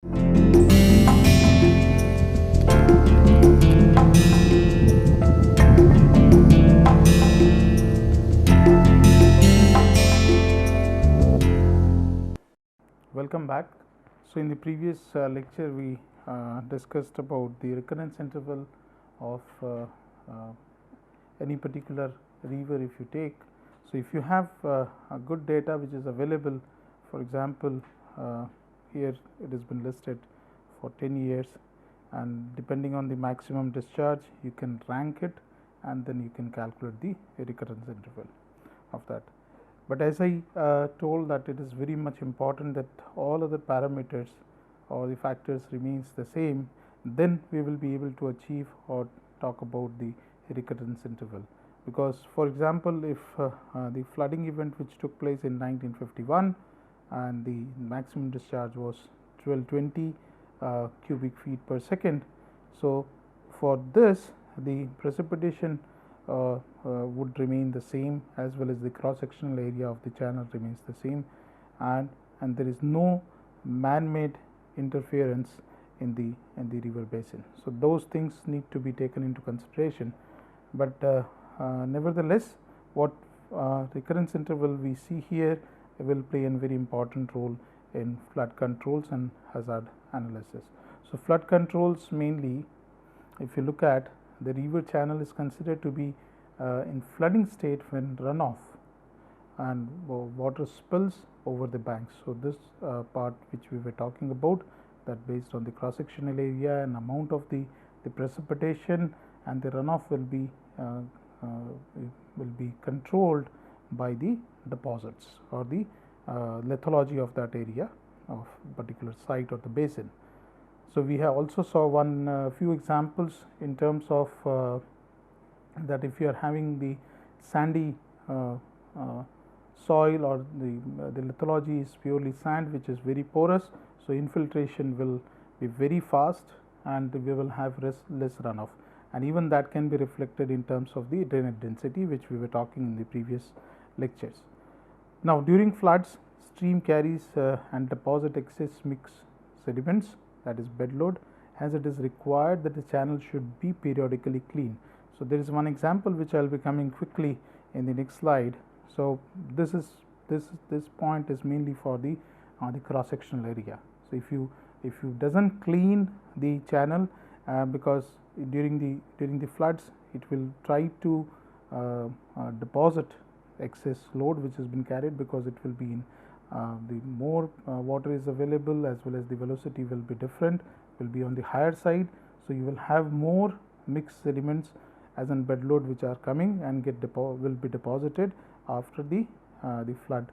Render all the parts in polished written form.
Welcome back. So in the previous lecture we discussed about the recurrence interval of any particular river if you take. So if you have a good data which is available, for example here it has been listed for 10 years, and depending on the maximum discharge you can rank it and then you can calculate the recurrence interval of that. But as I told that it is very much important that all other parameters or the factors remains the same, then we will be able to achieve or talk about the recurrence interval. Because for example, if the flooding event which took place in 1951 and the maximum discharge was 1220 cubic feet per second, so for this the precipitation would remain the same, as well as the cross sectional area of the channel remains the same, and there is no man-made interference in the river basin. So those things need to be taken into consideration. But nevertheless, what recurrence interval we see here will play a very important role in flood controls and hazard analysis. So flood controls, mainly if you look at the river channel, is considered to be in flooding state when runoff and water spills over the banks. So this part which we were talking about, that based on the cross sectional area and amount of the precipitation, and the runoff will be controlled by the deposits or the lithology of that area of particular site or the basin. So we have also saw few examples in terms of that if you are having the sandy soil, or the lithology is purely sand which is very porous, so infiltration will be very fast and we will have less runoff, and even that can be reflected in terms of the drainage density which we were talking in the previous lectures. Now during floods, stream carries and deposit excess mixed sediments, that is bed load, as it is required that the channel should be periodically cleaned. So there is one example which I will be coming quickly in the next slide. So this point is mainly for the cross sectional area. So if you doesn't clean the channel, because during the floods it will try to deposit excess load which has been carried, because it will be in the more water is available, as well as the velocity will be different, will be on the higher side. So you will have more mixed sediments as in bed load which are coming and will be deposited after the flood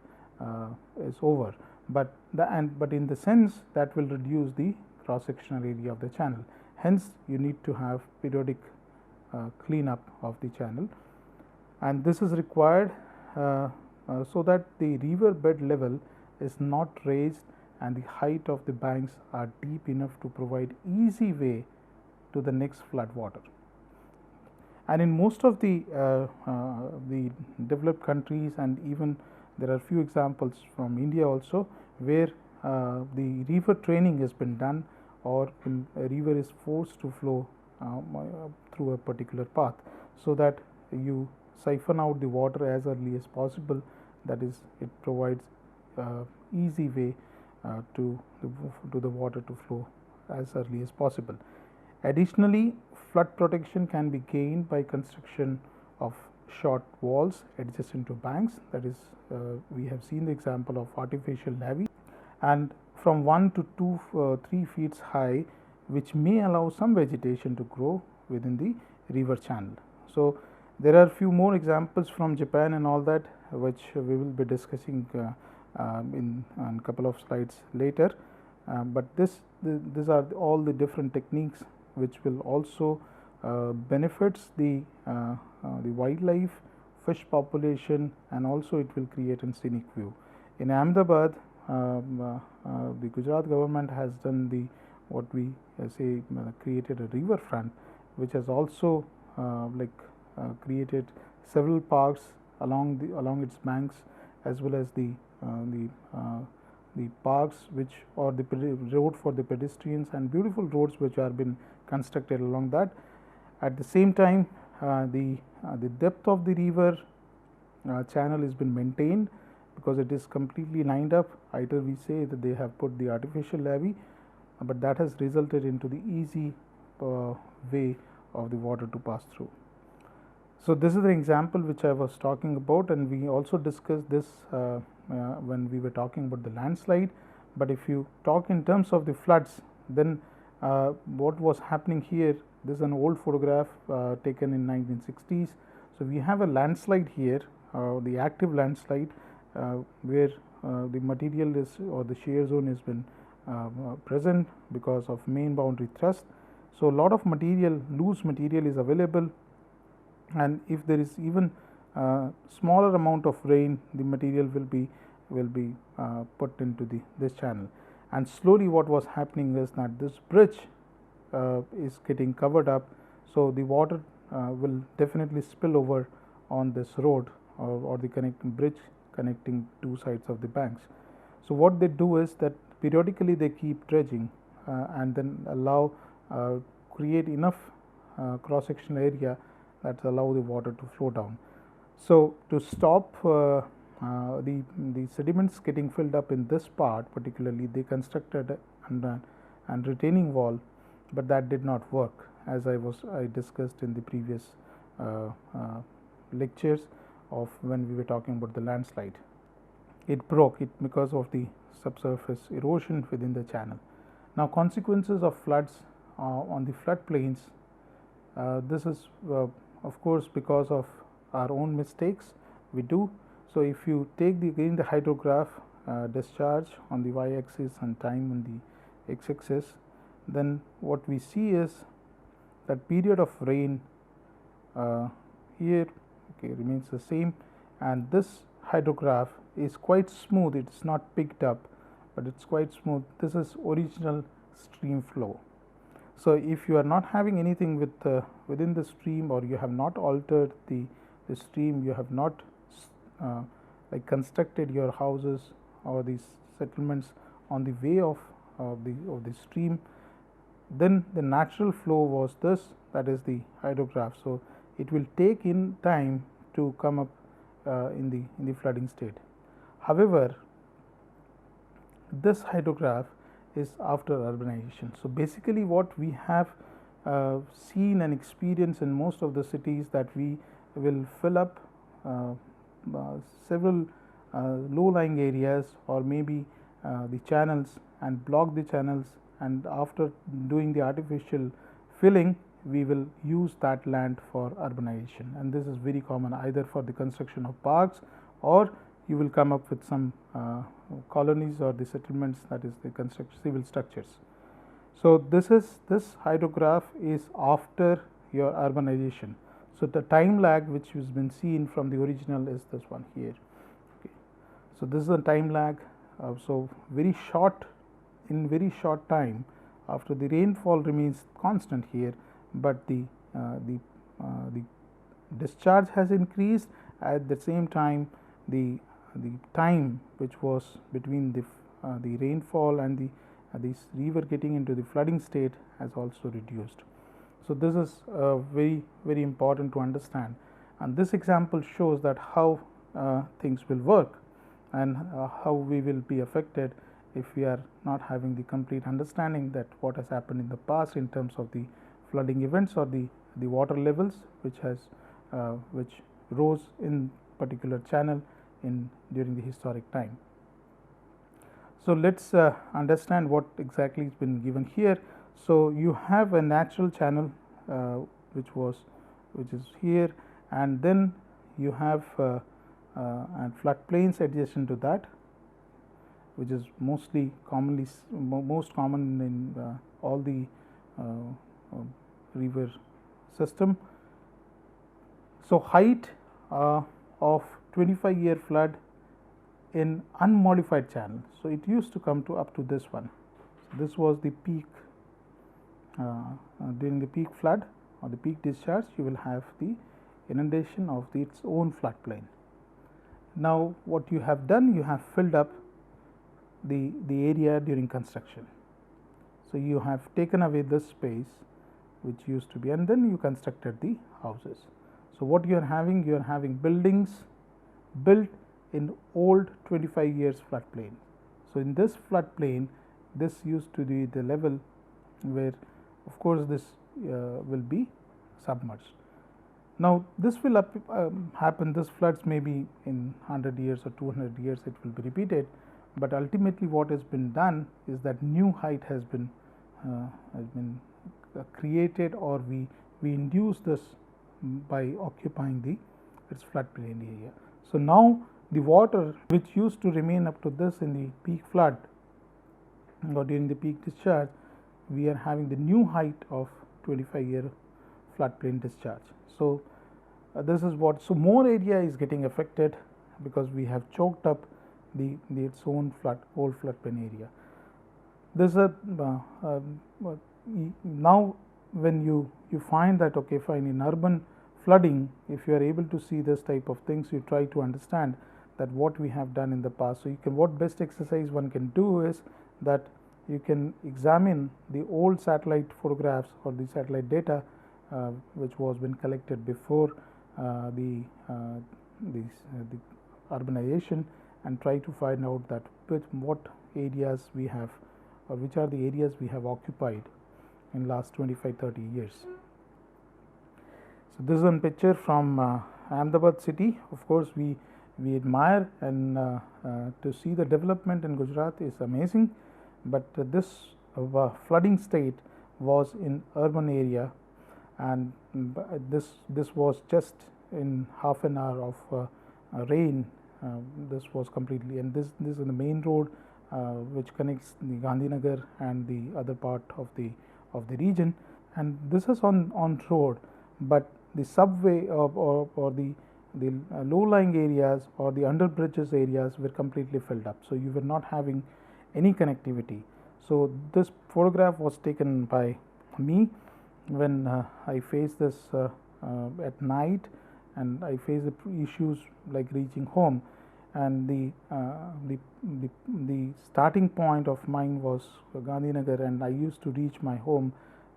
is over. But in the sense that will reduce the cross sectional area of the channel. Hence you need to have periodic cleanup of the channel, and this is required so that the river bed level is not raised and the height of the banks are deep enough to provide easy way to the next flood water. And in most of the developed countries, and even there are few examples from India also, where the river training has been done, or a river is forced to flow through a particular path, so that you siphon out the water as early as possible. That is, it provides easy way to the water to flow as early as possible. Additionally, flood protection can be gained by construction of short walls adjacent to banks. That is, we have seen the example of artificial levee, and from 1 to 3 feet high, which may allow some vegetation to grow within the river channel. So there are few more examples from Japan and all that, which we will be discussing in a couple of slides later. But these are all the different techniques which will also benefits the wildlife, fish population, and also it will create a scenic view. In Ahmedabad, the Gujarat government has done what we say created a river front, which has also created several parks along its banks, as well as the the parks which, or the road for the pedestrians, and beautiful roads which are been constructed along that. At the same time, the depth of the river channel has been maintained because it is completely lined up. Either we say that they have put the artificial levee, but that has resulted into the easy way of the water to pass through. So, this is the example which I was talking about, and we also discussed this when we were talking about the landslide. But if you talk in terms of the floods, then what was happening here, this is an old photograph taken in 1960s. So, we have a landslide here, the active landslide where the material is, or the shear zone has been present because of main boundary thrust. So, a lot of material, loose material is available, and if there is even smaller amount of rain, the material will be put into this channel. And slowly what was happening is that this bridge is getting covered up. So, the water will definitely spill over on this road, or the connecting bridge connecting two sides of the banks. So, what they do is that periodically they keep dredging and then allow create enough cross sectional area that allow the water to flow down. So, to stop the sediments getting filled up in this part particularly, they constructed and retaining wall, but that did not work, as I discussed in the previous lectures of when we were talking about the landslide. It broke it because of the subsurface erosion within the channel. Now, consequences of floods on the floodplains, this is of course because of our own mistakes we do. So, if you take the hydrograph discharge on the y axis and time on the x axis, then what we see is that period of rain here remains the same, and this hydrograph is quite smooth. It is not picked up, but it is quite smooth. This is original stream flow. So, if you are not having anything within the stream, or you have not altered the stream, you have not like constructed your houses or these settlements on the way of the stream, then the natural flow was this, that is the hydrograph. So, it will take in time to come up in the flooding state. However, this hydrograph is after urbanization. So, basically what we have seen and experienced in most of the cities, that we will fill up several low-lying areas, or maybe the channels, and block the channels, and after doing the artificial filling, we will use that land for urbanization. And this is very common either for the construction of parks, or you will come up with some colonies or the settlements, that is the civil structures. So, this hydrograph is after your urbanization. So, the time lag which has been seen from the original is this one here. Okay. So, this is a time lag. So, very short time after the rainfall remains constant here, but the discharge has increased. At the same time, the time which was between the rainfall and the river getting into the flooding state has also reduced. So, this is very important to understand, and this example shows that how things will work, and how we will be affected if we are not having the complete understanding that what has happened in the past in terms of the flooding events, or the water levels which rose in particular channel during the historic time. So, let us understand what exactly has been given here. So, you have a natural channel which is here, and then you have and floodplains adjacent to that, which is most common in all the river system. So, height of 25-year flood in unmodified channel. So, it used to come to up to this one. So, this was the peak during the peak flood or the peak discharge. You will have the inundation of its own floodplain. Now, what you have done, you have filled up the area during construction. So, you have taken away this space which used to be, and then you constructed the houses. So, what you are having? You are having buildings built in old 25 years floodplain. So, in this floodplain, this used to be the level where of course, this will be submerged. Now, this will happen, this floods may be in 100 years or 200 years it will be repeated, but ultimately what has been done is that new height has been created, or we induce this by occupying the its floodplain area. So, now the water which used to remain up to this in the peak flood or during the peak discharge, we are having the new height of 25-year floodplain discharge. So, this is what, so more area is getting affected because we have choked up the its own old floodplain area. This is now when you find that okay fine, in urban flooding, if you are able to see this type of things, you try to understand that what we have done in the past. So, you can, what best exercise one can do is that you can examine the old satellite photographs or the satellite data which was been collected before the urbanization, and try to find out that what areas we have, or which are the areas we have occupied in last 25-30 years. So, this is one picture from Ahmedabad city. Of course, we admire and to see the development in Gujarat is amazing, but this flooding state was in urban area, and this was just in half an hour of rain. This was completely, and this is the main road which connects the Gandhinagar and the other part of the region, and this is on road, but the subway or the low-lying areas or the under bridges areas were completely filled up. So, you were not having any connectivity. So, this photograph was taken by me when I faced this at night, and I faced the issues like reaching home, and the starting point of mine was Gandhinagar, and I used to reach my home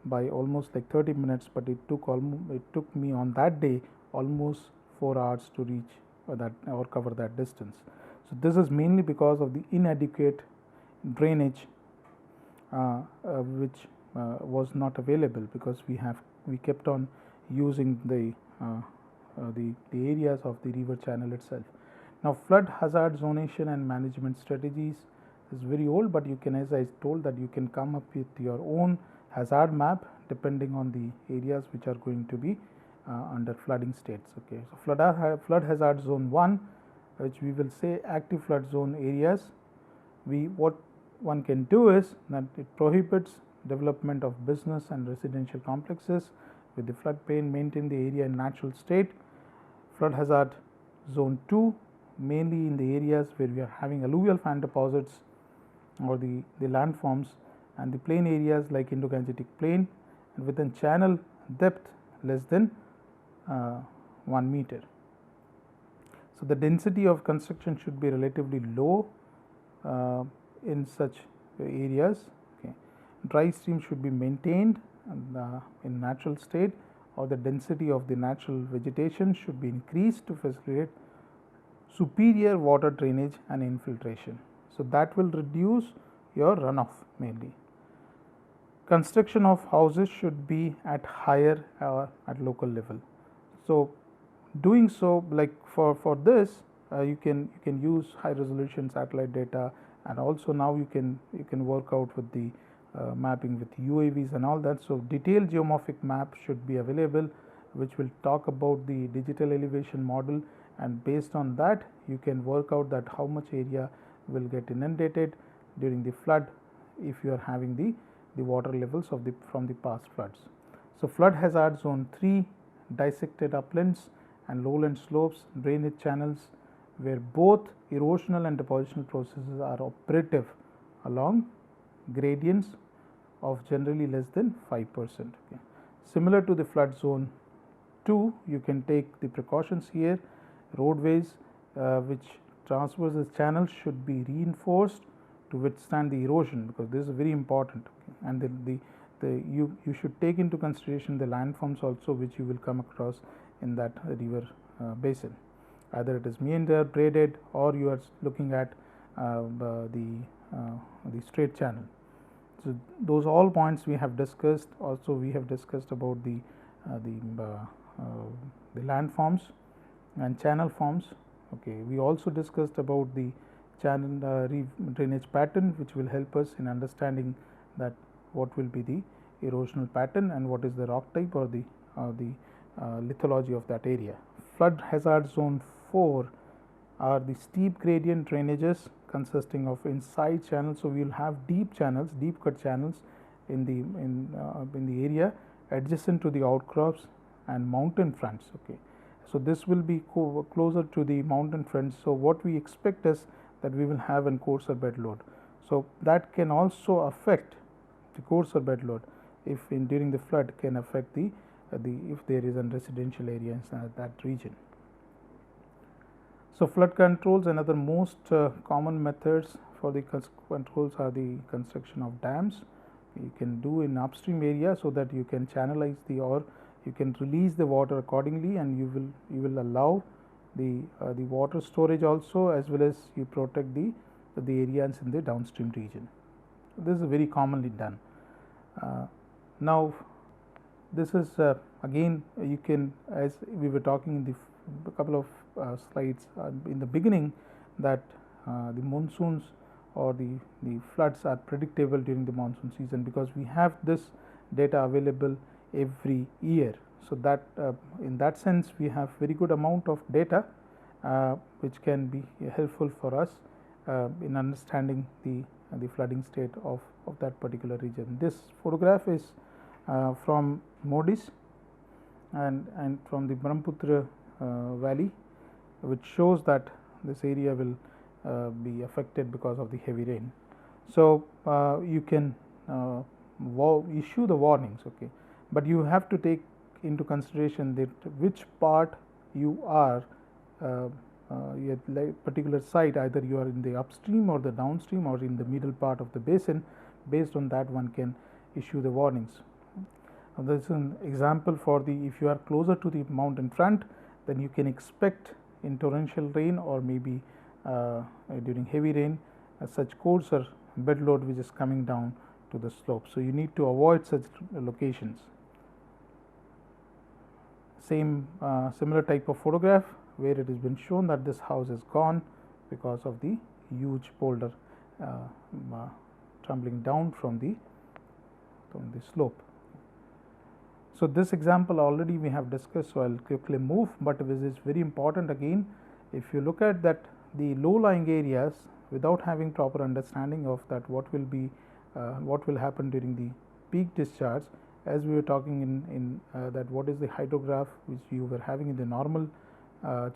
by almost like 30 minutes, but it took me on that day almost 4 hours to reach that or cover that distance. So, this is mainly because of the inadequate drainage which was not available, because we kept on using the areas of the river channel itself. Now, flood hazard zonation and management strategies is very old, but you can, as I told, that you can come up with your own hazard map depending on the areas which are going to be under flooding states. Okay. So, flood hazard zone 1, which we will say active flood zone areas, what one can do is that it prohibits development of business and residential complexes with the floodplain, maintain the area in natural state. Flood hazard zone 2, mainly in the areas where we are having alluvial fan deposits or the landforms, and the plain areas like Indo-Gangetic plain, and within channel depth less than 1 meter. So, the density of construction should be relatively low in such areas. Okay. Dry stream should be maintained in natural state, or the density of the natural vegetation should be increased to facilitate superior water drainage and infiltration. So, that will reduce your runoff mainly. Construction of houses should be at higher at local level. So, doing so, like for this you can use high resolution satellite data, and also now you can work out with the mapping with UAVs and all that. So, detailed geomorphic map should be available, which will talk about the digital elevation model, and based on that you can work out that how much area will get inundated during the flood if you are having the water levels of from the past floods. So, flood hazard zone 3, dissected uplands and lowland slopes, drainage channels where both erosional and depositional processes are operative along gradients of generally less than 5%. Okay. Similar to the flood zone 2, you can take the precautions here. Roadways which traverse the channels should be reinforced to withstand the erosion, because this is very important. And you should take into consideration the landforms also which you will come across in that river basin. Either it is meander, braided, or you are looking at the straight channel. So those all points we have discussed. Also we have discussed about the landforms and channel forms. Okay, we also discussed about the channel drainage pattern, which will help us in understanding that what will be the erosional pattern and what is the rock type or the lithology of that area. Flood hazard zone 4 are the steep gradient drainages consisting of inside channels. So we will have deep channels, deep cut channels in the area adjacent to the outcrops and mountain fronts. Okay, so this will be closer to the mountain fronts. So what we expect is that we will have a coarser bed load. So that can also affect the coarser bed load if during the flood, can affect the if there is a residential area in that region. So flood controls, another most common methods for the controls are the construction of dams. You can do in upstream area, so that you can channelize or you can release the water accordingly, and you will allow the water storage also, as well as you protect the areas in the downstream region. This is very commonly done. Now this is again, you can, as we were talking in the couple of slides in the beginning, that the monsoons or the floods are predictable during the monsoon season, because we have this data available every year. So that in that sense we have very good amount of data which can be helpful for us in understanding the flooding state of that particular region. This photograph is from Modis and from the Brahmaputra valley, which shows that this area will be affected because of the heavy rain. So you can issue the warnings, okay, but you have to take into consideration that which part you are a particular site, either you are in the upstream or the downstream or in the middle part of the basin. Based on that, one can issue the warnings. This is an example for if you are closer to the mountain front, then you can expect in torrential rain or maybe during heavy rain such coarser bed load which is coming down to the slope. So you need to avoid such locations. Similar type of photograph where it has been shown that this house is gone because of the huge boulder tumbling down from the slope. So this example already we have discussed, so I will quickly move, but this is very important again. If you look at that, the low lying areas, without having proper understanding of that, what will happen during the peak discharge, as we were talking in that what is the hydrograph which you were having in the normal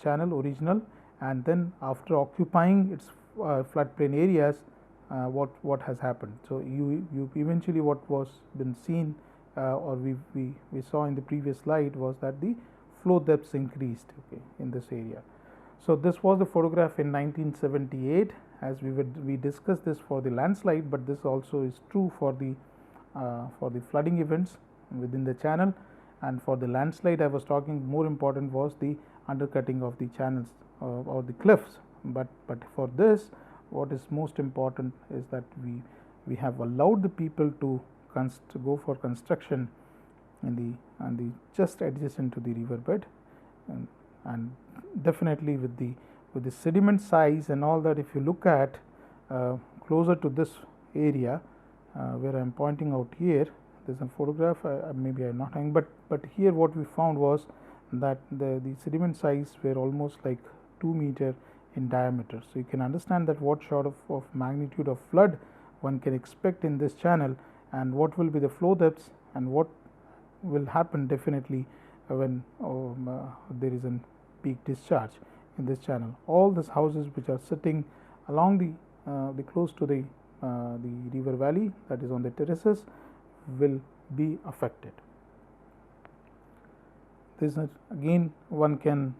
channel original, and then after occupying its floodplain areas, what has happened. So you eventually what was been seen or we saw in the previous slide was that the flow depths increased, okay, in this area. So this was the photograph in 1978, as we discussed this for the landslide, but this also is true for the flooding events within the channel. And for the landslide, I was talking, more important was the undercutting of the channels or the cliffs. But for this, what is most important is that we have allowed the people to go for construction in the just adjacent to the riverbed, and definitely with the sediment size and all that. If you look at closer to this area where I am pointing out here, there is a photograph. Maybe I am not having, but here what we found was that the sediment size were almost like 2 meter in diameter. So you can understand that what sort of magnitude of flood one can expect in this channel, and what will be the flow depths, and what will happen definitely when there is a peak discharge in this channel. All these houses which are sitting along the close to the river valley, that is on the terraces, will be affected. This is again one can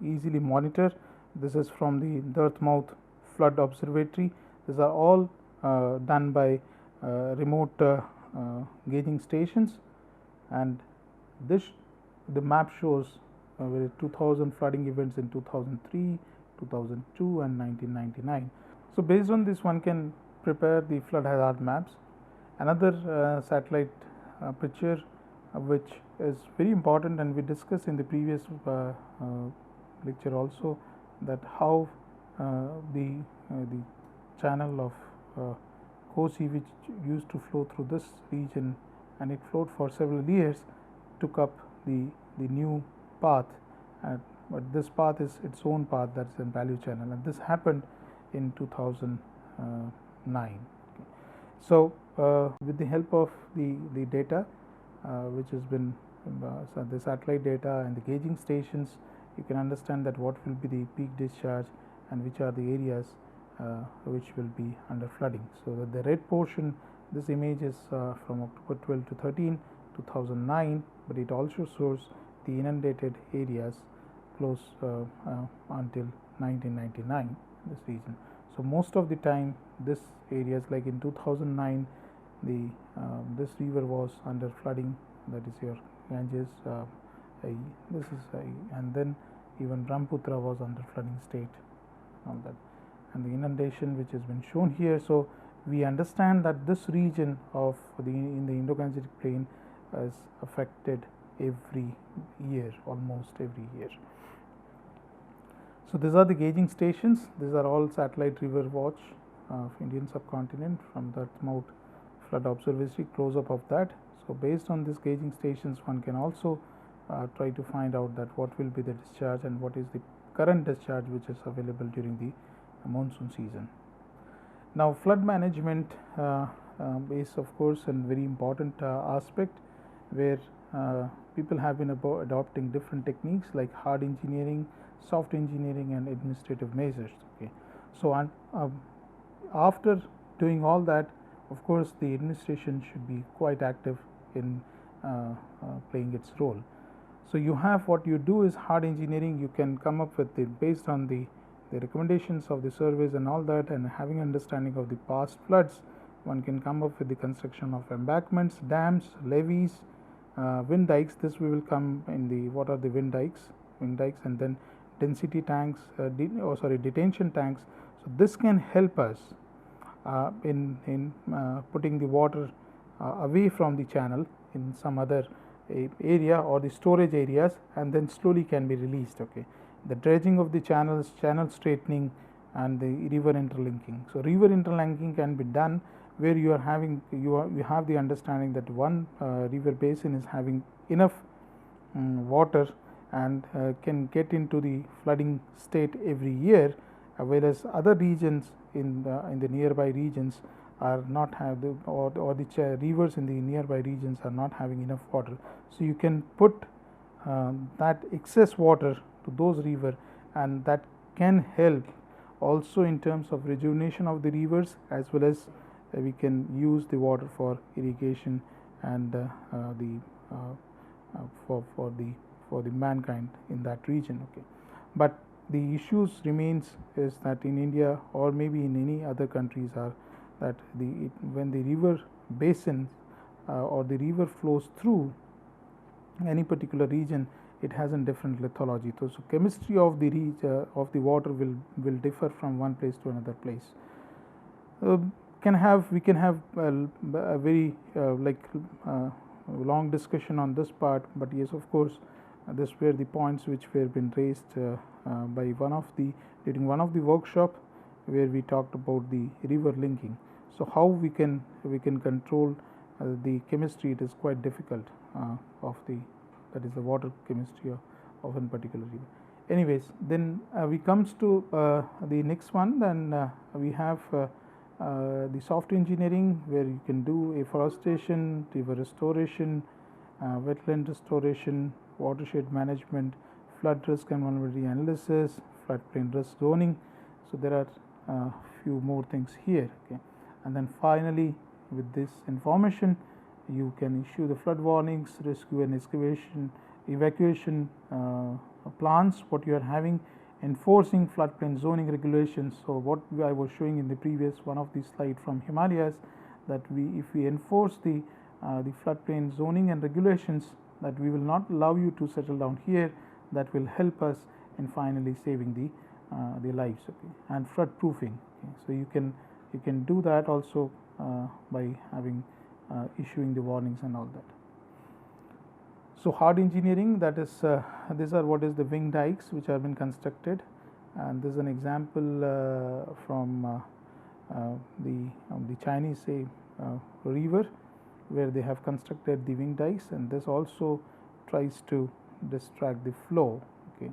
easily monitor. This is from the Dartmouth Flood Observatory. These are all done by remote gauging stations, and the map shows 2000 flooding events in 2003, 2002 and 1999. So based on this, one can prepare the flood hazard maps. Another satellite picture which is very important, and we discussed in the previous lecture also, that how the channel of Kosi, which used to flow through this region and it flowed for several years, took up the new path, but this path is its own path, that is in value channel, and this happened in 2009. Okay. So with the help of the data which has been so the satellite data and the gauging stations, you can understand that what will be the peak discharge and which are the areas which will be under flooding. So the red portion, this image is from October 12 to 13, 2009, but it also shows the inundated areas close until 1999, this region. So most of the time this areas, like in 2009, the this river was under flooding, that is your Ganges, this is and then even Brahmaputra was under flooding state, on that, and the inundation which has been shown here. So we understand that this region of in the Indo-Gangetic plain is affected every year, almost every year. So these are the gauging stations. These are all satellite river watch of Indian subcontinent from the Mount Flood Observatory, close up of that. So based on these gauging stations, one can also try to find out that what will be the discharge and what is the current discharge which is available during the monsoon season. Now flood management is of course a very important aspect, where people have been adopting different techniques like hard engineering, soft engineering and administrative measures. Okay. So after doing all that, of course the administration should be quite active in playing its role. So you have, what you do is hard engineering. You can come up with it based on the recommendations of the surveys and all that, and having understanding of the past floods, one can come up with the construction of embankments, dams, levees, wind dikes. This we will come in the what are the wind dikes, and then density tanks, detention tanks. So this can help us in putting the water away from the channel in some other area or the storage areas, and then slowly can be released. Okay. The dredging of the channels, channel straightening and the river interlinking. So river interlinking can be done where you are having you have the understanding that one river basin is having enough water and can get into the flooding state every year, whereas other regions in the nearby regions are not have the or the rivers in the nearby regions are not having enough water. So you can put that excess water to those rivers, and that can help also in terms of rejuvenation of the rivers, as well as we can use the water for irrigation and for the mankind in that region. Okay. But the issues remains is that in India or maybe in any other countries are that when the river basin or the river flows through any particular region, it has a different lithology. So chemistry of the water will differ from one place to another place. We can have a very long discussion on this part, but yes, of course, these were the points which were been raised by during one of the workshop where we talked about the river linking. So how we can control the chemistry, it is quite difficult that is the water chemistry of a particular river. Anyways, then we comes to the next one. Then we have the soft engineering, where you can do afforestation, river restoration, wetland restoration, watershed management, flood risk and vulnerability analysis, floodplain risk zoning. So there are a few more things here. Okay. And then finally, with this information, you can issue the flood warnings, rescue and evacuation plans what you are having enforcing floodplain zoning regulations. So, what I was showing in the previous one of the slide from Himalayas, that if we enforce the floodplain zoning and regulations, that we will not allow you to settle down here, that will help us in finally saving the lives, okay, and flood proofing. Okay. So, you can do that also by having issuing the warnings and all that. So, hard engineering, that is these are what is the wing dikes which have been constructed, and this is an example from the Chinese river, where they have constructed the wing dikes, and this also tries to distract the flow. Okay.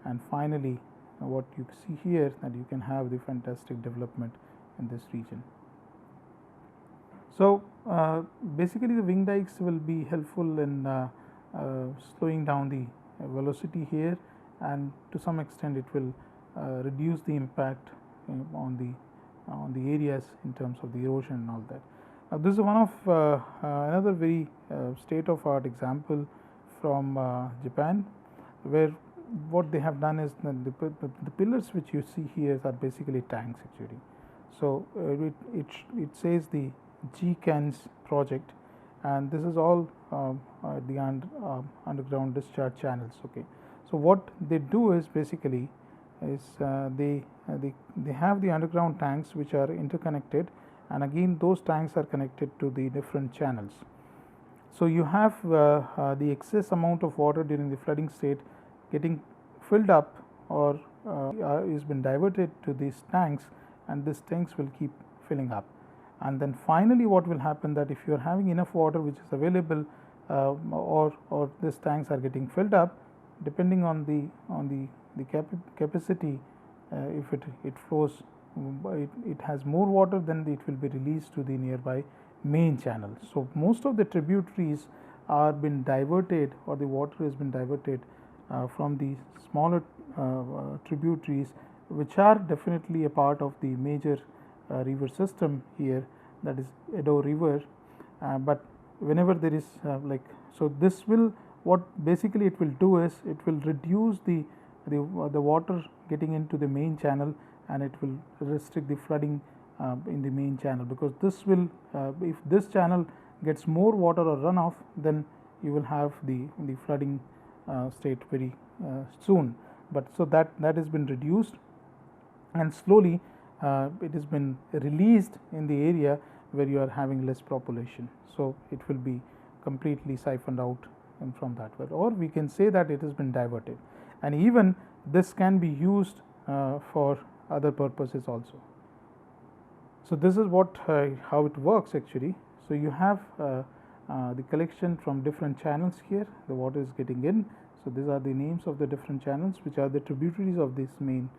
And finally, what you see here, that you can have the fantastic development in this region. So, basically the wing dikes will be helpful in slowing down the velocity here, and to some extent it will reduce the impact on the areas in terms of the erosion and all that. This is one of another very state of art example from Japan, where what they have done is that the pillars which you see here are basically tanks actually. So, it says the KANPUR-NPTEL project, and this is all the underground discharge channels. Okay. So, what they do is basically is they have the underground tanks which are interconnected, and again those tanks are connected to the different channels. So, you have the excess amount of water during the flooding state getting filled up or is been diverted to these tanks, and these tanks will keep filling up. And then finally, what will happen, that if you are having enough water which is available or these tanks are getting filled up, depending on the capacity, if it flows, it has more water, then it will be released to the nearby main channel. So, most of the tributaries are been diverted, or the water has been diverted from the smaller tributaries, which are definitely a part of the major river system here, that is Edo River. But whenever there is so this will, what basically it will do is, it will reduce the water getting into the main channel, and it will restrict the flooding in the main channel, because this will if this channel gets more water or runoff, then you will have the flooding state very soon. But so that has been reduced, and slowly it has been released in the area where you are having less population. So, it will be completely siphoned out from that way, or we can say that it has been diverted, and even this can be used for other purposes also. So, this is what how it works actually. So, you have the collection from different channels here, the water is getting in. So, these are the names of the different channels which are the tributaries of this main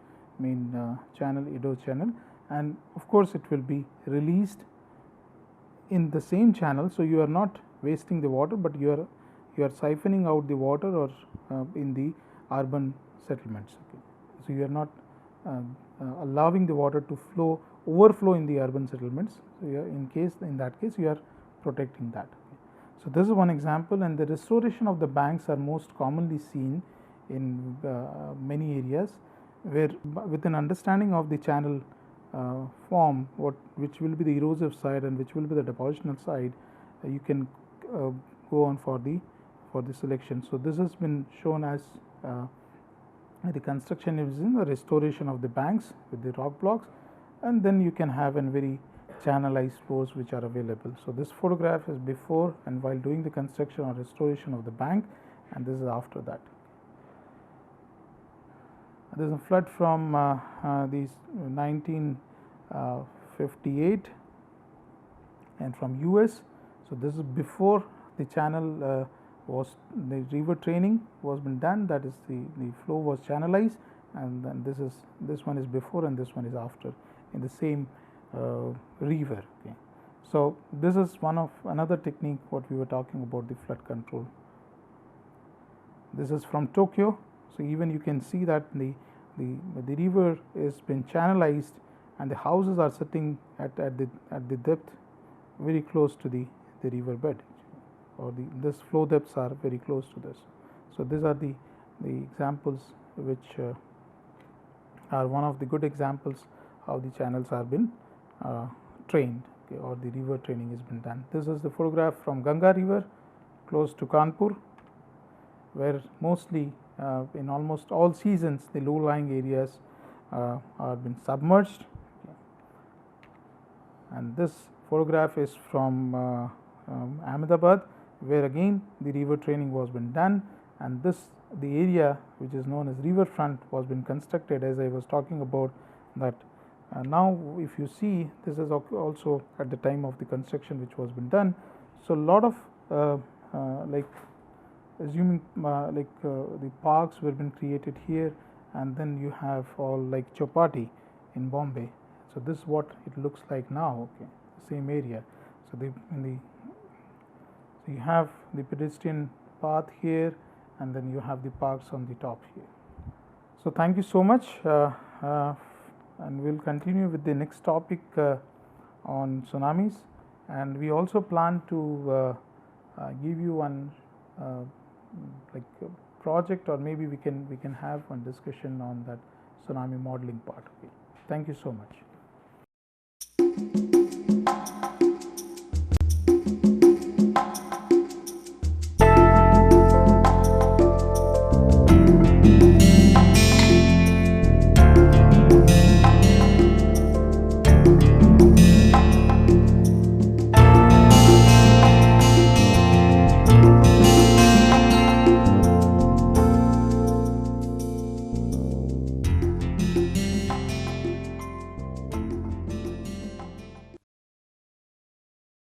channel, Edo channel, and of course, it will be released in the same channel. So, you are not wasting the water, but you are siphoning out the water or in the urban settlements. Okay. So, you are not allowing the water to overflow in the urban settlements. So, in that case you are protecting that. Okay. So, this is one example, and the restoration of the banks are most commonly seen in many areas, where with an understanding of the channel form, which will be the erosive side and which will be the depositional side, you can go on for the selection. So, this has been shown as the construction is in the restoration of the banks with the rock blocks, and then you can have a very channelized flows which are available. So, this photograph is before and while doing the construction or restoration of the bank, and this is after that. There is a flood from these 1958 and from US. So, this is before the channel the river training was been done, that is the flow was channelized, and then this one is before and this one is after in the same river. Okay. So, this is another technique what we were talking about, the flood control. This is from Tokyo. So, even you can see that the river is been channelized, and the houses are sitting at the depth very close to the river bed, or this flow depths are very close to this. So, these are the examples which are one of the good examples how the channels are been trained, okay, or the river training has been done. This is the photograph from Ganga river close to Kanpur, where mostly in almost all seasons the low lying areas are been submerged. And this photograph is from Ahmedabad, where again the river training was been done, and the area which is known as riverfront was been constructed, as I was talking about that. Now if you see, this is also at the time of the construction which was been done. So, lot of like assuming the parks were been created here, and then you have all like Chowpatty in Bombay. So, this is what it looks like now, okay, same area. So, so you have the pedestrian path here, and then you have the parks on the top here. So, thank you so much, and we will continue with the next topic on tsunamis, and we also plan to give you one project, or maybe we can have one discussion on that tsunami modeling part. Okay. Thank you so much.